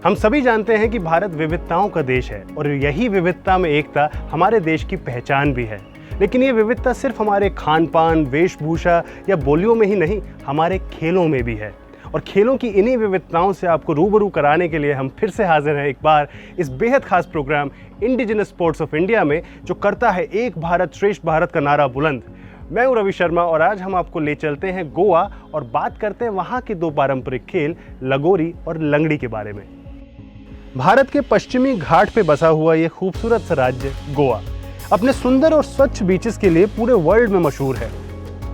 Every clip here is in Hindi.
हम सभी जानते हैं कि भारत विविधताओं का देश है और यही विविधता में एकता हमारे देश की पहचान भी है। लेकिन ये विविधता सिर्फ हमारे खान पान, वेशभूषा या बोलियों में ही नहीं, हमारे खेलों में भी है। और खेलों की इन्हीं विविधताओं से आपको रूबरू कराने के लिए हम फिर से हाजिर हैं एक बार इस बेहद खास programme indigenous sports of India में, जो करता है एक भारत श्रेष्ठ भारत का नारा बुलंद। मैं हूं रवि शर्मा और आज हम आपको ले चलते हैं गोवा और बात करते हैं वहां के दो पारंपरिक खेल लगोरी और लंगड़ी के बारे में। भारत के पश्चिमी घाट पे बसा हुआ ये खूबसूरत सा राज्य गोवा अपने सुंदर और स्वच्छ बीचेस के लिए पूरे वर्ल्ड में मशहूर है।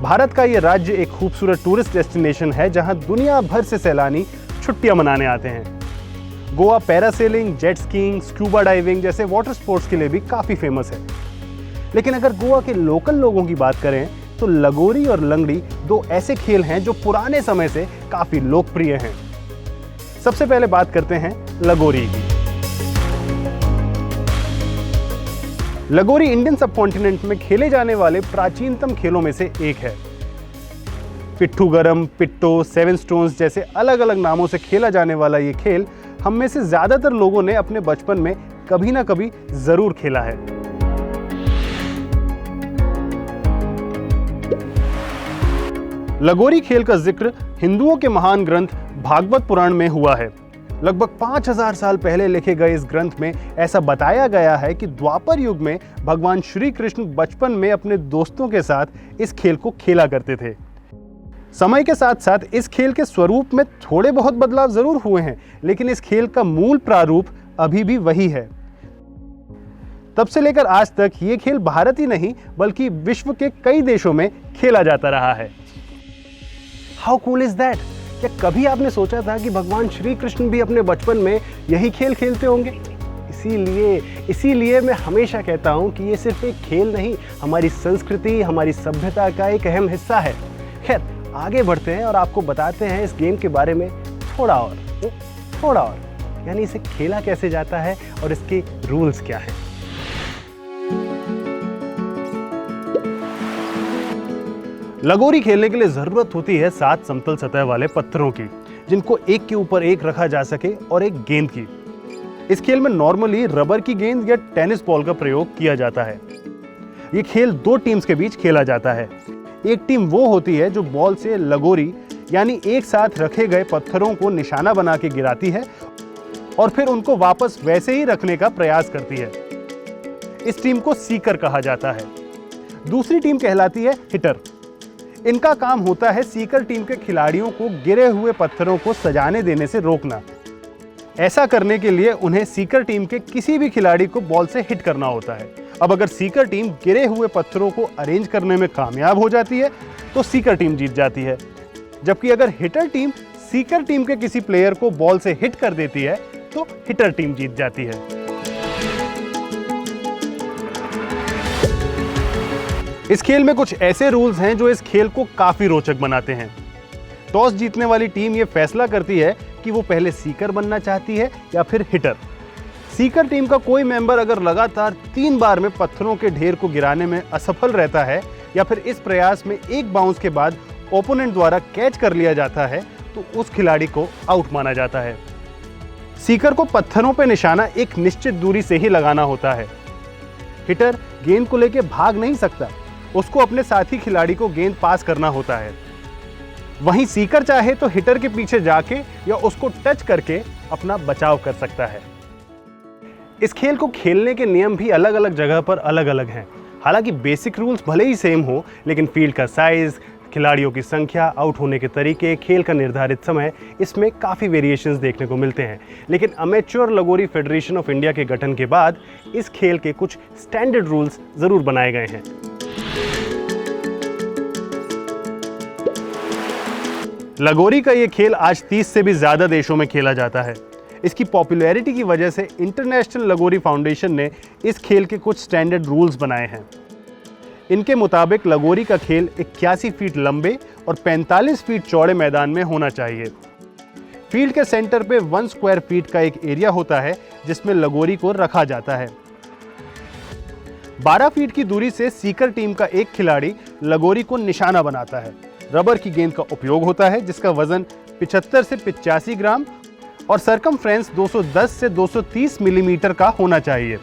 भारत का ये राज्य एक खूबसूरत टूरिस्ट डेस्टिनेशन है जहां दुनिया भर से सैलानी छुट्टियां मनाने आते हैं। Goa parasailing, jet skiing, scuba diving जैसे वाटर स्पोर्ट्स के लिए भी काफी फेमस है। लेकिन अगर गोवा के लोकल लोगों की बात करें तो लगोरी और लंगड़ी दो ऐसे खेल हैं जो पुराने समय से काफी लोकप्रिय हैं। सबसे पहले बात करते हैं लगोरी की। लगोरी इंडियन सबकॉन्टिनेंट में खेले जाने वाले प्राचीनतम खेलों में से एक है। पिट्ठू गरम, पिट्टो, सेवन स्टोन्स जैसे अलग अलग नामों से खेला जाने वाला ये खेल हम में से ज्यादातर लोगों ने अपने बचपन में कभी ना कभी जरूर खेला है। लगोरी खेल का जिक्र हिंदुओं के महान ग्रंथ भागवत पुराण में हुआ है। लगभग 5000 साल पहले लिखे गए इस ग्रंथ में ऐसा बताया गया है कि द्वापर युग में भगवान श्री कृष्ण बचपन में अपने दोस्तों के साथ इस खेल को खेला करते थे। समय के साथ साथ इस खेल के स्वरूप में थोड़े बहुत बदलाव जरूर हुए हैं, लेकिन इस खेल का मूल प्रारूप अभी भी वही है। तब से लेकर आज तक ये खेल भारत ही नहीं बल्कि विश्व के कई देशों में खेला जाता रहा है। How cool is that? क्या कभी आपने सोचा था कि भगवान श्री कृष्ण भी अपने बचपन में यही खेल खेलते होंगे? इसीलिए मैं हमेशा कहता हूं कि ये सिर्फ एक खेल नहीं, हमारी संस्कृति, हमारी सभ्यता का एक अहम हिस्सा है। खैर, आगे बढ़ते हैं और आपको बताते हैं इस गेम के बारे में थोड़ा और, यानी इसे खेला कैसे जाता है और इसके रूल्स क्या हैं। लगोरी खेलने के लिए जरूरत होती है 7 समतल सतह वाले पत्थरों की, जिनको एक के ऊपर एक रखा जा सके, और एक गेंद की। इस खेल में नॉर्मली रबर की गेंद या टेनिस बॉल का प्रयोग किया जाता है। ये खेल 2 टीम्स के बीच खेला जाता है। एक टीम वो होती है जो बॉल से लगोरी यानी एक साथ रखे गए पत्थरों को निशाना बना के गिराती है और फिर उनको वापस वैसे ही रखने का प्रयास करती है। इस टीम को सीकर कहा जाता है। दूसरी टीम कहलाती है हिटर। इनका काम होता है सीकर टीम के खिलाड़ियों को गिरे हुए पत्थरों को सजाने देने से रोकना। ऐसा करने के लिए उन्हें सीकर टीम के किसी भी खिलाड़ी को बॉल से हिट करना होता है। अब अगर सीकर टीम गिरे हुए पत्थरों को अरेंज करने में कामयाब हो जाती है तो सीकर टीम जीत जाती है, जबकि अगर हिटर टीम सीकर टीम के किसी प्लेयर को बॉल से हिट कर देती है तो हिटर टीम जीत जाती है। इस खेल में कुछ ऐसे रूल्स हैं जो इस खेल को काफी रोचक बनाते हैं। टॉस जीतने वाली टीम ये फैसला करती है कि वो पहले सीकर बनना चाहती है या फिर हिटर। सीकर टीम का कोई मेंबर अगर लगातार 3 बार में पत्थरों के ढेर को गिराने में असफल रहता है या फिर इस प्रयास में एक बाउंस के बाद ओपोनेंट द्वारा कैच कर लिया जाता है तो उस खिलाड़ी को आउट माना जाता है। सीकर को पत्थरों पर निशाना एक निश्चित दूरी से ही लगाना होता है। हिटर गेंद को लेकर भाग नहीं सकता, उसको अपने साथी खिलाड़ी को गेंद पास करना होता है। वहीं सीकर चाहे तो हिटर के पीछे जाके या उसको टच करके अपना बचाव कर सकता है। इस खेल को खेलने के नियम भी अलग अलग जगह पर अलग अलग हैं। हालांकि बेसिक रूल्स भले ही सेम हो, लेकिन फील्ड का साइज, खिलाड़ियों की संख्या, आउट होने के तरीके, खेल का निर्धारित समय, इसमें काफ़ी वेरिएशंस देखने को मिलते हैं। लेकिन अमेच्योर लगोरी फेडरेशन ऑफ इंडिया के गठन के बाद इस खेल के कुछ स्टैंडर्ड रूल्स ज़रूर बनाए गए हैं। लगोरी का ये खेल आज 30 से भी ज़्यादा देशों में खेला जाता है। इसकी पॉपुलैरिटी की वजह से इंटरनेशनल लगोरी फाउंडेशन ने इस खेल के कुछ स्टैंडर्ड रूल्स बनाए हैं। इनके मुताबिक लगोरी का खेल 81 फीट लंबे और 45 फीट चौड़े मैदान में होना चाहिए। फील्ड के सेंटर पे 1 स्क्वायर फीट का एक एरिया होता है जिसमें लगोरी को रखा जाता है। 12 फीट की दूरी से सीकर टीम का एक खिलाड़ी लगोरी को निशाना बनाता है। रबर की गेंद का उपयोग होता है जिसका वजन 75 से 85 ग्राम और सरकमफ्रेंस 210 से 230 मिलीमीटर का होना चाहिए।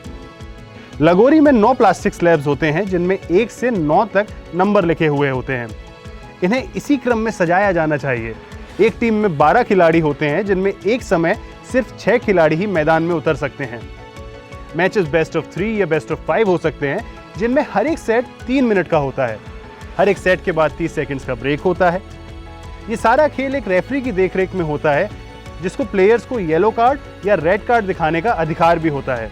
लगोरी में 9 प्लास्टिक स्लैब्स होते हैं जिनमें 1 से 9 तक नंबर लिखे हुए होते हैं। इन्हें इसी क्रम में सजाया जाना चाहिए। एक टीम में 12 खिलाड़ी होते हैं जिनमें एक समय सिर्फ 6 खिलाड़ी ही मैदान में उतर सकते हैं। मैचेस बेस्ट ऑफ 3 या बेस्ट ऑफ 5 हो सकते हैं जिनमें हर एक सेट 3 मिनट का होता है। हर एक सेट के बाद 30 सेकंड्स का ब्रेक होता है। ये सारा खेल एक रेफरी की देखरेख में होता है जिसको प्लेयर्स को येलो कार्ड या रेड कार्ड दिखाने का अधिकार भी होता है।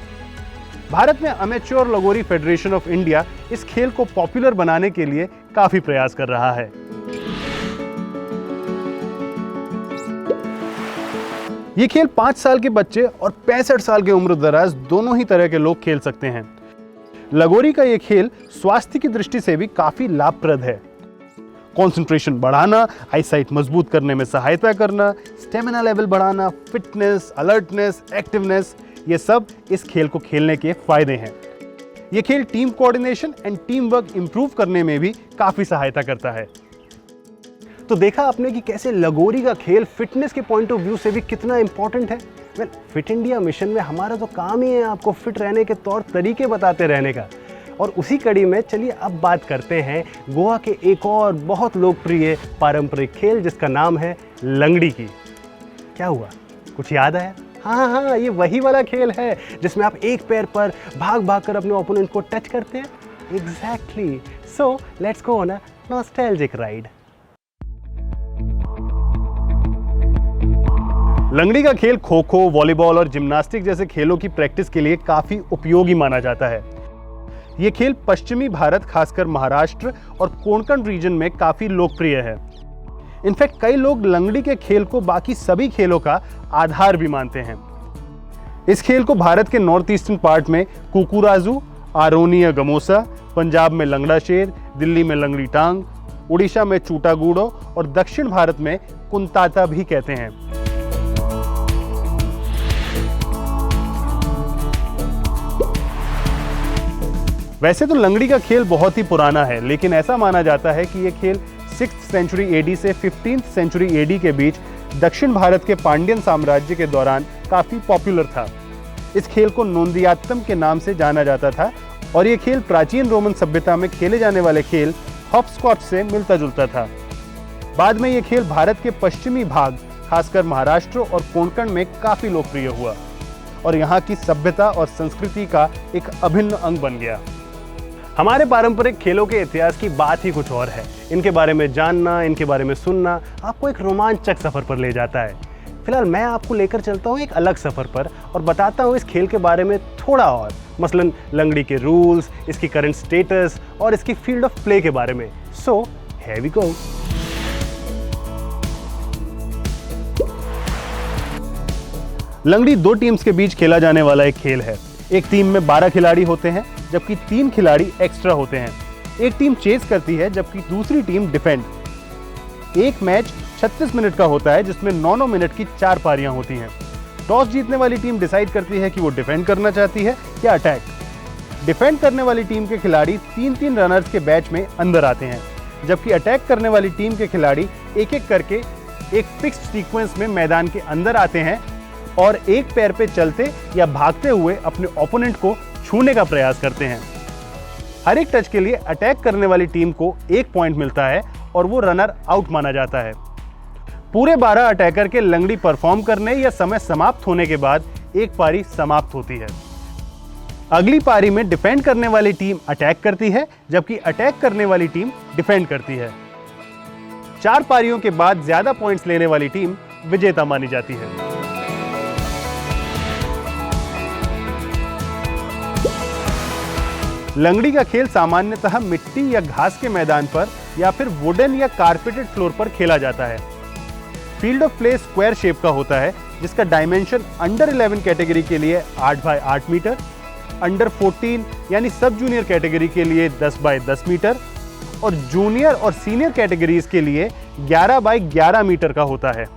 भारत में अमेच्योर लगोरी फेडरेशन ऑफ इंडिया इस खेल को पॉपुलर बनाने के लिए काफी प्रयास कर रहा है। ये खेल 5 साल के बच्चे और 65 साल के उम्र दराज दोनों ही तरह के लोग खेल सकते हैं। लगोरी का ये खेल स्वास्थ्य की दृष्टि से भी काफी लाभप्रद है। कंसंट्रेशन बढ़ाना, आईसाइट मजबूत करने में सहायता करना, स्टेमिना लेवल बढ़ाना, फिटनेस, अलर्टनेस, एक्टिवनेस, ये सब इस खेल को खेलने के फायदे हैं। ये खेल team coordination and team work improve करने में भी काफी सहायता करता है। तो देखा आपने कि कैसे लगोरी का खेल फिटनेस के पॉइंट ऑफ व्यू से भी कितना इंपॉर्टेंट है। वेल, फिट इंडिया मिशन में हमारा तो काम ही है आपको फिट रहने के तौर तरीके बताते रहने का। और उसी कड़ी में चलिए अब बात करते हैं गोवा के एक और बहुत लोकप्रिय पारंपरिक खेल जिसका नाम है लंगड़ी की। क्या हुआ, कुछ याद आया? हाँ, ये वही वाला खेल है जिसमें आप एक पैर पर भाग भाग कर अपने ओपोनेंट को टच करते हैं। Exactly. So let's go on a nostalgic ride. लंगड़ी का खेल खो खो, वॉलीबॉल और जिम्नास्टिक जैसे खेलों की प्रैक्टिस के लिए काफी उपयोगी माना जाता है। ये खेल पश्चिमी भारत, खासकर महाराष्ट्र और कोंकण रीजन में काफी लोकप्रिय है। इनफैक्ट कई लोग लंगड़ी के खेल को बाकी सभी खेलों का आधार भी मानते हैं। इस खेल को भारत के नॉर्थ ईस्टर्न पार्ट में कुकुराजू, आरोनी या गमोसा, पंजाब में लंगड़ा शेर, दिल्ली में लंगड़ी टांग, उड़ीसा में चूटा गूड़ो और दक्षिण भारत में कुंताता भी कहते हैं। वैसे तो लंगड़ी का खेल बहुत ही पुराना है, लेकिन ऐसा माना जाता है कि यह खेल 6th सेंचुरी एडी से 15th सेंचुरी एडी के बीच दक्षिण भारत के पांड्यन साम्राज्य के दौरान काफी पॉपुलर था। इस खेल को नोंदियात्तम के नाम से जाना जाता था और यह खेल प्राचीन रोमन सभ्यता में खेले जाने वाले खेल हॉपस्कॉच से मिलता जुलता था। बाद में यह खेल भारत के पश्चिमी भाग, खासकर महाराष्ट्र और कोंकण में काफी लोकप्रिय हुआ और यहाँ की सभ्यता और संस्कृति का एक अभिन्न अंग बन गया। हमारे पारंपरिक खेलों के इतिहास की बात ही कुछ और है। इनके बारे में जानना, इनके बारे में सुनना आपको एक रोमांचक सफर पर ले जाता है। फिलहाल मैं आपको लेकर चलता हूँ एक अलग सफर पर और बताता हूँ इस खेल के बारे में थोड़ा और, मसलन लंगड़ी के रूल्स, इसकी करंट स्टेटस और इसकी फील्ड ऑफ प्ले के बारे में। So here we go. Langdi 2 teams के बीच खेला जाने वाला एक खेल है। एक टीम में 12 खिलाड़ी होते हैं जबकि 3 खिलाड़ी एक्स्ट्रा होते हैं। एक टीम चेस करती है जबकि दूसरी टीम डिफेंड। एक मैच 36 मिनट का होता है जिसमें 9-9 मिनट की 4 पारियां होती हैं। टॉस जीतने वाली टीम डिसाइड करती है कि वो डिफेंड करना चाहती है या अटैक। डिफेंड करने वाली टीम के खिलाड़ी 3-3 रनर्स के बैच में अंदर आते हैं, जबकि अटैक करने वाली टीम के खिलाड़ी एक एक करके एक फिक्स्ड सीक्वेंस में मैदान के अंदर आते हैं और एक पैर पे चलते या भागते हुए अपने ओपोनेंट को छूने का प्रयास करते हैं। हर एक टच के लिए अटैक करने वाली टीम को 1 पॉइंट मिलता है और वो रनर आउट माना जाता है। पूरे 12 अटैकर के लंगड़ी परफॉर्म करने या समय समाप्त होने के बाद एक पारी समाप्त होती है। अगली पारी में डिफेंड करने वाली टीम अटैक करती है जबकि अटैक करने वाली टीम डिफेंड करती है। 4 पारियों के बाद ज्यादा पॉइंट्स लेने वाली टीम विजेता मानी जाती है। लंगड़ी का खेल सामान्यतः मिट्टी या घास के मैदान पर या फिर वुडन या कारपेटेड फ्लोर पर खेला जाता है। Field of play square shape का होता है जिसका डायमेंशन अंडर 11 कैटेगरी के लिए 8 बाय 8 मीटर, अंडर 14 यानी सब जूनियर कैटेगरी के लिए 10 बाय 10 मीटर और जूनियर और सीनियर कैटेगरीज के लिए 11 बाय 11 मीटर का होता है।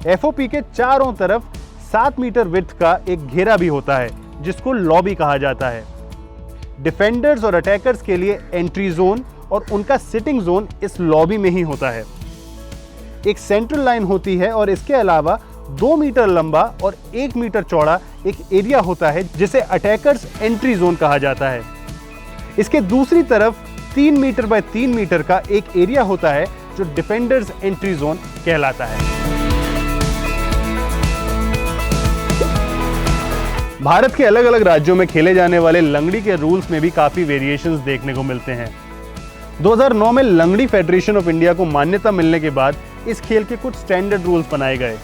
एफओपी के चारों तरफ 7 मीटर विड्थ का एक घेरा भी होता है जिसको लॉबी कहा जाता है। डिफेंडर्स और अटैकर्स के लिए एंट्री जोन और उनका सिटिंग जोन इस लॉबी में ही होता है। एक सेंट्रल लाइन होती है और इसके अलावा 2 मीटर लंबा और 1 मीटर चौड़ा एक एरिया होता है जिसे अटैकर्स एंट्री जोन कहा जाता है। इसके दूसरी तरफ 3 मीटर बाय 3 मीटर का एक एरिया होता है जो डिफेंडर्स एंट्री जोन कहलाता है। भारत के अलग अलग राज्यों में खेले जाने वाले लंगड़ी के रूल्स में भी काफी वेरिएशंस देखने को मिलते हैं। 2009 में लंगड़ी फेडरेशन ऑफ इंडिया को मान्यता मिलने के बाद इस खेल के कुछ स्टैंडर्ड रूल्स बनाए गए।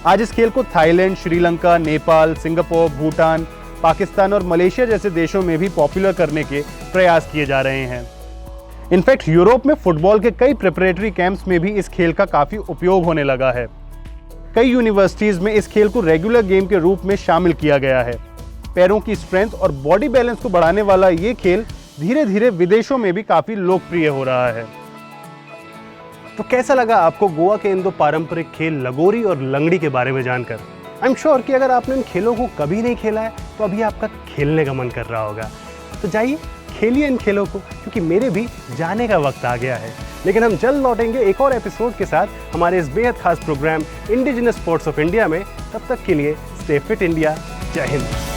आज इस खेल को थाईलैंड, श्रीलंका, नेपाल, सिंगापुर, भूटान, पाकिस्तान और मलेशिया जैसे देशों में भी पॉपुलर करने के प्रयास किए जा रहे हैं। इनफैक्ट यूरोप में फुटबॉल के कई प्रिपरेटरी कैंप्स में भी इस खेल का काफी उपयोग होने लगा है। कई यूनिवर्सिटीज में इस खेल को रेगुलर गेम के रूप में शामिल किया गया है। पैरों की स्ट्रेंथ और बॉडी बैलेंस को बढ़ाने वाला ये खेल धीरे धीरे विदेशों में भी काफी लोकप्रिय हो रहा है। तो कैसा लगा आपको गोवा के इन दो पारंपरिक खेल लगोरी और लंगड़ी के बारे में जानकर? आई एम श्योर कि अगर आपने इन खेलों को कभी नहीं खेला है तो अभी आपका खेलने का मन कर रहा होगा। तो जाइए खेलिए इन खेलों को, क्योंकि मेरे भी जाने का वक्त आ गया है। लेकिन हम जल्द लौटेंगे एक और एपिसोड के साथ हमारे इस बेहद खास programme indigenous sports of India में। तब तक के लिए स्टे फिट इंडिया। जय हिंद।